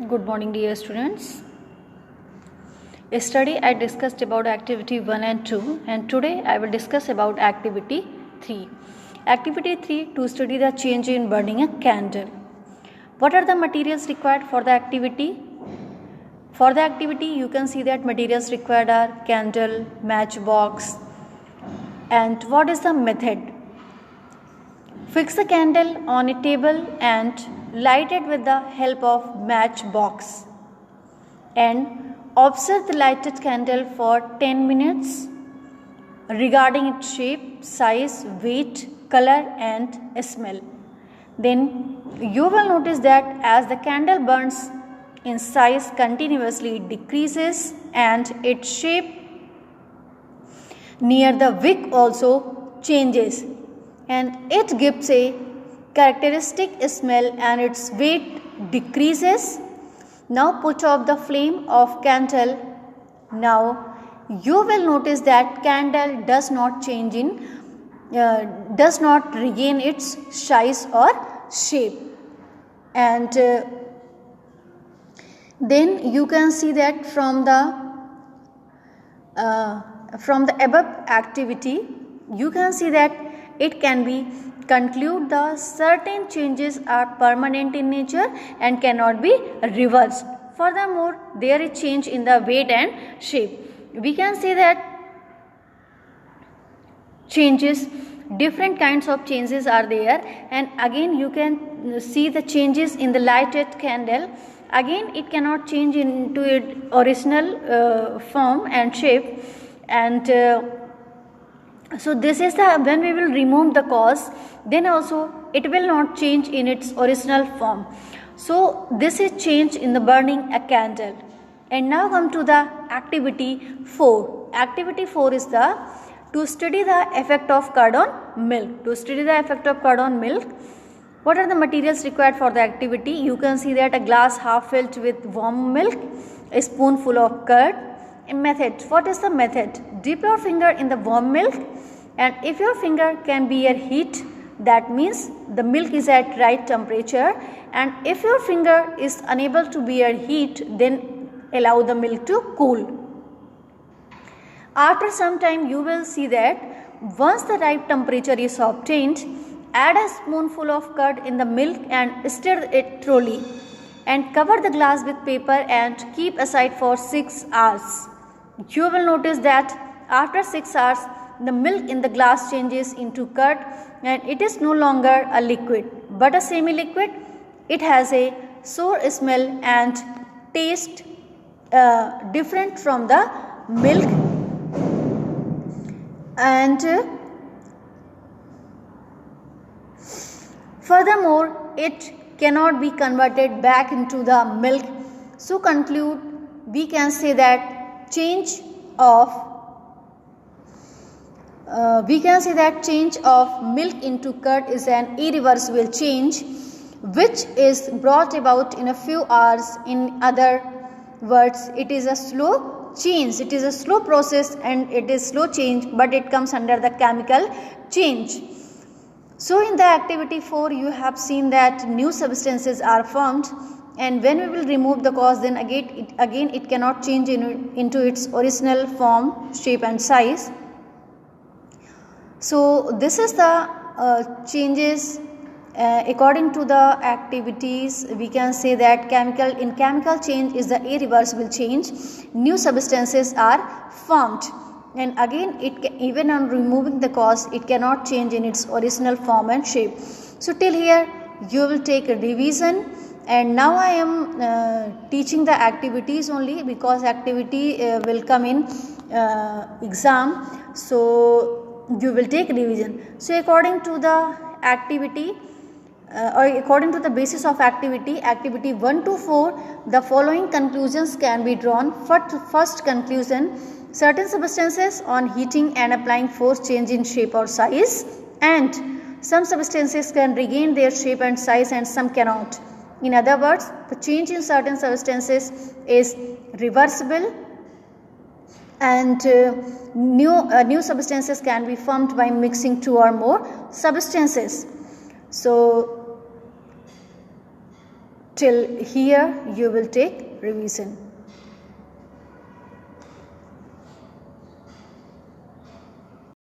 Good morning, dear students. Yesterday I discussed about activity 1 and 2, and today I will discuss about activity 3. Activity 3, to study the change in burning a candle. What are the materials required for the activity? For the activity you can see that materials required are candle, matchbox, and what is the method? Fix the candle on a table and light it with the help of matchbox, and observe the lighted candle for 10 minutes regarding its shape, size, weight, color and smell. Then you will notice that as the candle burns in size continuously, it decreases and its shape near the wick also changes, and it gives a characteristic smell and its weight decreases. Now put off the flame of candle. Now you will notice that candle does not change does not regain its size or shape, and then you can see that from the above activity you can see that it can be conclude the certain changes are permanent in nature and cannot be reversed. Furthermore, there is change in the weight and shape. We can say that different kinds of changes are there, and again you can see the changes in the lighted candle. Again it cannot change into its original form and shape, and so this is the when we will remove the cause, then also it will not change in its original form. So this is change in the burning a candle. And now come to the activity 4. Activity 4 is the to study the effect of curd on milk. To study the effect of curd on milk, what are the materials required for the activity? You can see that a glass half filled with warm milk, a spoonful of curd. A method. What is the method? Dip your finger in the warm milk, and if your finger can bear heat, that means the milk is at right temperature, and if your finger is unable to bear heat, then allow the milk to cool. After some time you will see that once the right temperature is obtained, add a spoonful of curd in the milk and stir it thoroughly, and cover the glass with paper and keep aside for 6 hours. You will notice that after 6 hours the milk in the glass changes into curd, and it is no longer a liquid but a semi-liquid. It has a sour smell and taste different from the milk, and furthermore it cannot be converted back into the milk. So conclude, we can say that change of milk into curd is an irreversible change which is brought about in a few hours. In other words, it is a slow change, it is a slow process, and it is slow change, but it comes under the chemical change. So in the activity 4 you have seen that new substances are formed, and when we will remove the cause, then again it cannot change into its original form, shape and size. So this is the changes according to the activities. We can say that chemical change is the irreversible change. New substances are formed, and again even on removing the cause, it cannot change in its original form and shape. So till here you will take a revision. And now I am teaching the activities only, because activity will come in exam, so you will take revision. So according to the activity or according to the basis of activity 1 to 4, the following conclusions can be drawn. First conclusion: certain substances on heating and applying force change in shape or size, and some substances can regain their shape and size and some cannot. In other words, the change in certain substances is reversible, and new substances can be formed by mixing 2 or more substances. So till here you will take revision.